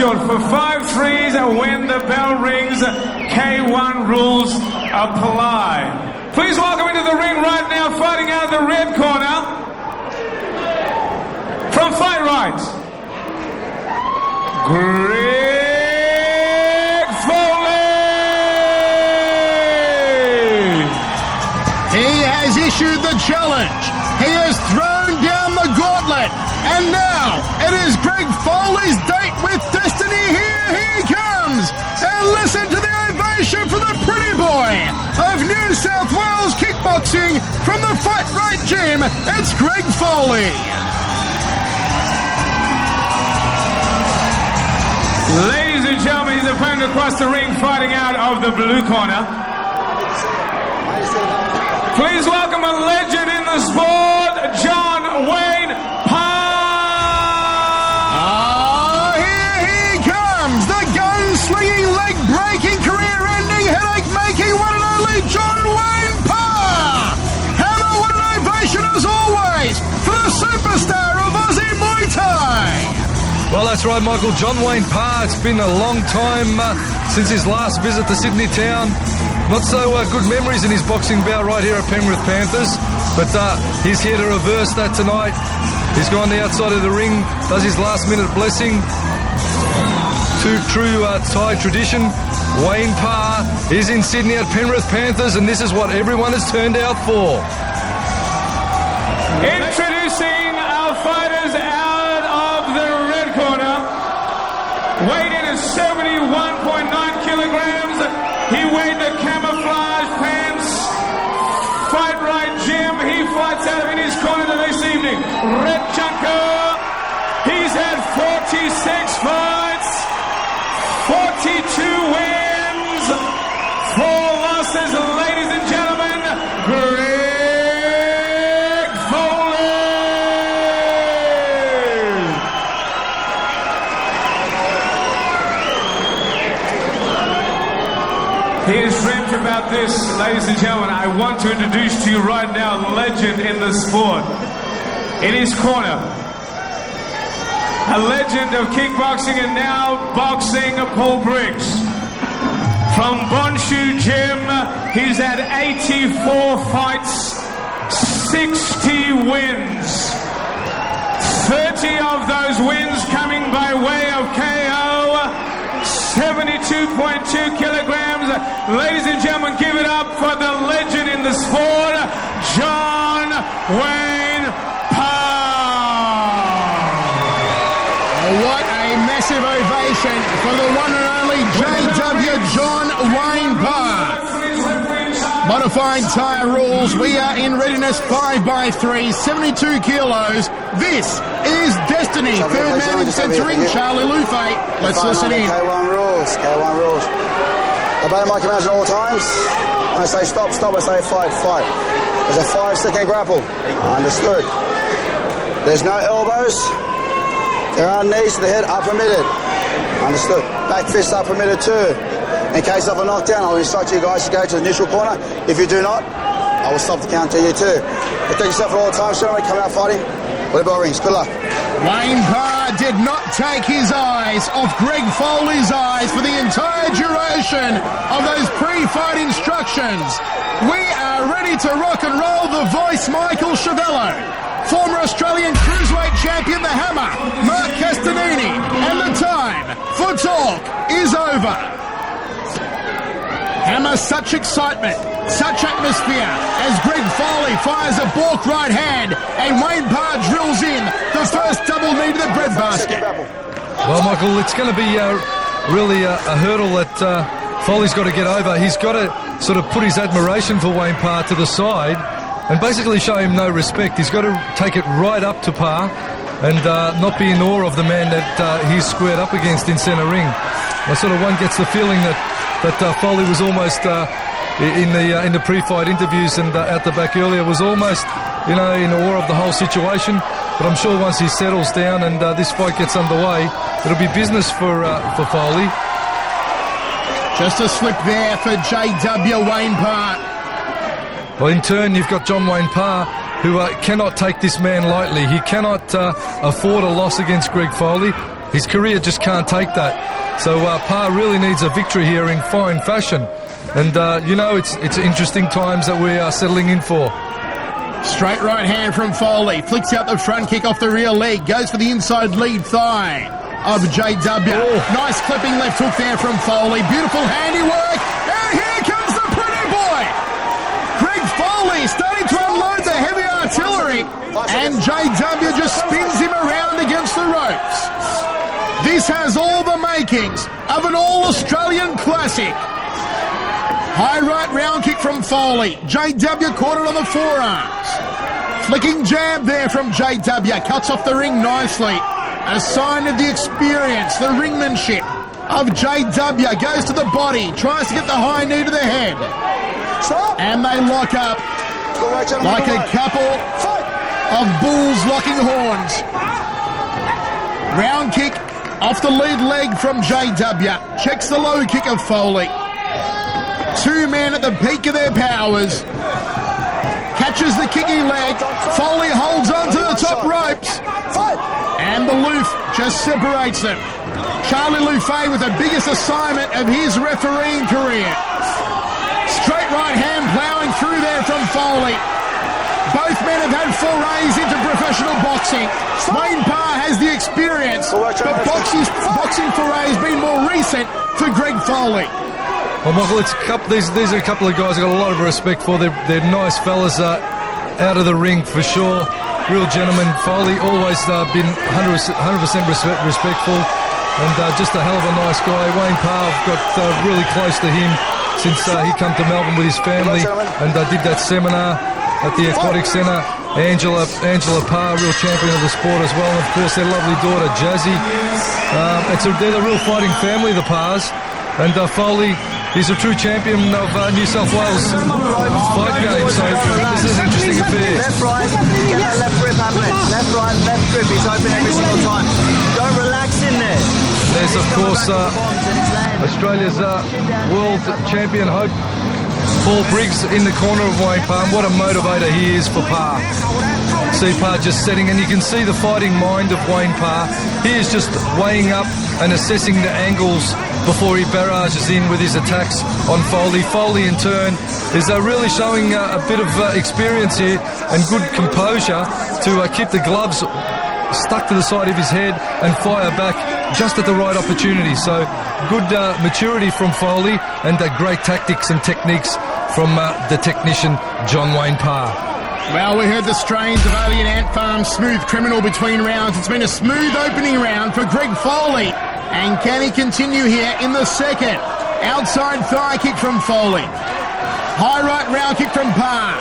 scheduled for 5 threes when the bell rings. K1 rules apply. Please welcome into the ring right now, fighting out of the red corner, from Fight Right, Greg Foley! He has issued the challenge. He has thrown down the gauntlet. And now it is Greg Foley's date with destiny. Here he comes. And listen to the ovation for the pretty boy of New South Wales kickboxing from the Fight Right gym. It's Greg Foley. Ladies and gentlemen, his opponent across the ring, fighting out of the blue corner. Please welcome a legend in the sport, John Wayne Parr. Oh, here he comes, the gun-slinging, leg-breaking, career-ending, headache-making one and only John Wayne Parr. Hammer, what an ovation as always for the superstar of Aussie Muay Thai. Well, that's right, Michael. John Wayne Parr. It's been a long time since his last visit to Sydney town. Not so good memories in his boxing bout right here at Penrith Panthers, but he's here to reverse that tonight. He's gone the outside of the ring, does his last-minute blessing. True Thai tradition. Wayne Parr is in Sydney at Penrith Panthers, and this is what everyone has turned out for. Introducing our fighters out of the red corner. Weighed in at 71.9 kilograms. He weighed the camouflage pants. Fight Right gym. He fights out of in his corner this evening. Red Chunker. He's had 46 fights. 42 wins. 4 losses. Ladies and gentlemen, Greg Foley. He has dreamt about this, ladies and gentlemen. I want to introduce to you right now, legend in the sport. In his corner, a legend of kickboxing and now boxing, Paul Briggs. From Bonshu Gym, he's had 84 fights, 60 wins. 30 of those wins coming by way of KO. 72.2 kilograms. Ladies and gentlemen, give it up for the legend in the sport, John Wayne Parr. What a massive ovation for the one and only JW John Wayne Parr. Modifying tyre rules. We are in readiness 5x3, 72 kilos. This is Destiny. Third man in centering, Charlie Lufay. Let's listen in. K1 rules. I obey my commands at all times. When I say stop, stop. I say fight, fight. There's a 5-second grapple. Understood. There's no elbows. There are knees to the head are permitted. Understood. Back fists are permitted too. In case of a knockdown, I'll instruct you guys to go to the neutral corner. If you do not, I will stop the count to you too. Protect yourself at all times, gentlemen. Come out fighting. When the bell rings. Good luck. Wayne Parr did not take his eyes off Greg Foley's eyes for the entire duration of those pre-fight instructions. We are ready to rock and roll. The voice, Michael Chavello. Former Australian Cruiserweight champion, the Hammer, Mark Castanini. And the time for talk is over. Hammer, such excitement, such atmosphere as Greg Foley fires a balk right hand and Wayne Parr drills in the first double knee to the breadbasket. Well, Michael, it's going to be really a hurdle that Foley's got to get over. He's got to sort of put his admiration for Wayne Parr to the side and basically show him no respect. He's got to take it right up to Parr and not be in awe of the man that he's squared up against in centre ring. Sort of one gets the feeling that Foley was almost in the pre-fight interviews and out the back earlier was almost, in awe of the whole situation. But I'm sure once he settles down and this fight gets underway, it'll be business for Foley. Just a slip there for JW Wayne Parr. Well, in turn, you've got John Wayne Parr, who cannot take this man lightly. He cannot afford a loss against Greg Foley. His career just can't take that. So Parr really needs a victory here in fine fashion. And, it's interesting times that we are settling in for. Straight right hand from Foley. Flicks out the front kick off the rear leg. Goes for the inside lead thigh of JW. Oh. Nice clipping left hook there from Foley. Beautiful handiwork. And here comes the pretty boy. Greg Foley starting to unload the heavy artillery. And JW just spins him around against the ropes. This has all the makings of an all-Australian classic. High right round kick from Foley. JW caught it on the forearms. Flicking jab there from JW. Cuts off the ring nicely. A sign of the experience, the ringmanship of JW. Goes to the body. Tries to get the high knee to the head. And they lock up like a couple of bulls locking horns. Round kick off the lead leg from JW. Checks the low kick of Foley. Two men at the peak of their powers. Catches the kicking leg. Foley holds on to the top ropes. And the loof just separates them. Charlie Loufay with the biggest assignment of his refereeing career. Straight right hand ploughing through there from Foley. Both men have had forays into professional boxing. Wayne Parr has the experience, but boxing foray has been more recent for Greg Foley. Well, Michael, these are a couple of guys I've got a lot of respect for. They're nice fellas out of the ring for sure. Real gentlemen. Foley always been 100% respectful and just a hell of a nice guy. Wayne Parr, I've got really close to him since he come to Melbourne with his family and did that seminar at the Aquatic Centre. Angela Parr, real champion of the sport as well, and of course their lovely daughter Jazzy. They're the real fighting family, the Parrs. And Foley, he's a true champion of New South Wales fight game, so this is an interesting affair. Left, right, get that left grip happening. Left, right, left grip, he's open every single time. Don't relax in there. There's, of course, Australia's world champion, Hope Paul Briggs, in the corner of Wayne Parr. What a motivator he is for Parr. See Parr just setting, and you can see the fighting mind of Wayne Parr. He is just weighing up and assessing the angles before he barrages in with his attacks on Foley. Foley, in turn, is really showing a bit of experience here and good composure to keep the gloves stuck to the side of his head and fire back just at the right opportunity. So good maturity from Foley and great tactics and techniques from the technician John Wayne Parr. Well, we heard the strains of Alien Ant Farm's Smooth Criminal between rounds. It's been a smooth opening round for Greg Foley. And can he continue here in the second? Outside thigh kick from Foley. High right round kick from Parr.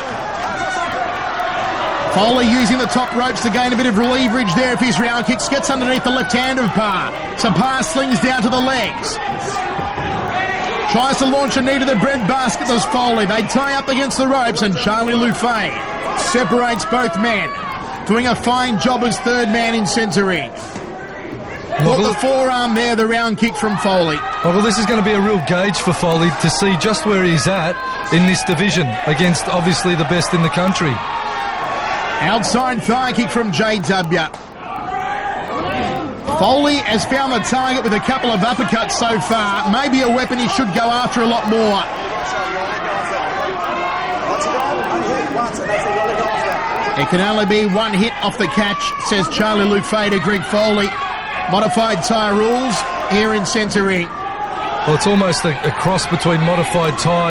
Foley using the top ropes to gain a bit of leverage there of his round kicks. Gets underneath the left hand of Parr. So Parr slings down to the legs. Tries to launch a knee to the breadbasket. There's Foley. They tie up against the ropes, and Charlie Loufay separates both men, doing a fine job as third man in centre ring. Caught the forearm there, the round kick from Foley. Well, this is going to be a real gauge for Foley to see just where he's at in this division against obviously the best in the country. Outside thigh kick from JW. Foley has found the target with a couple of uppercuts so far. Maybe a weapon he should go after a lot more. It can only be one hit off the catch, says Charlie Loufay to Greg Foley. Modified tie rules here in centre ring. Well, it's almost a cross between modified tie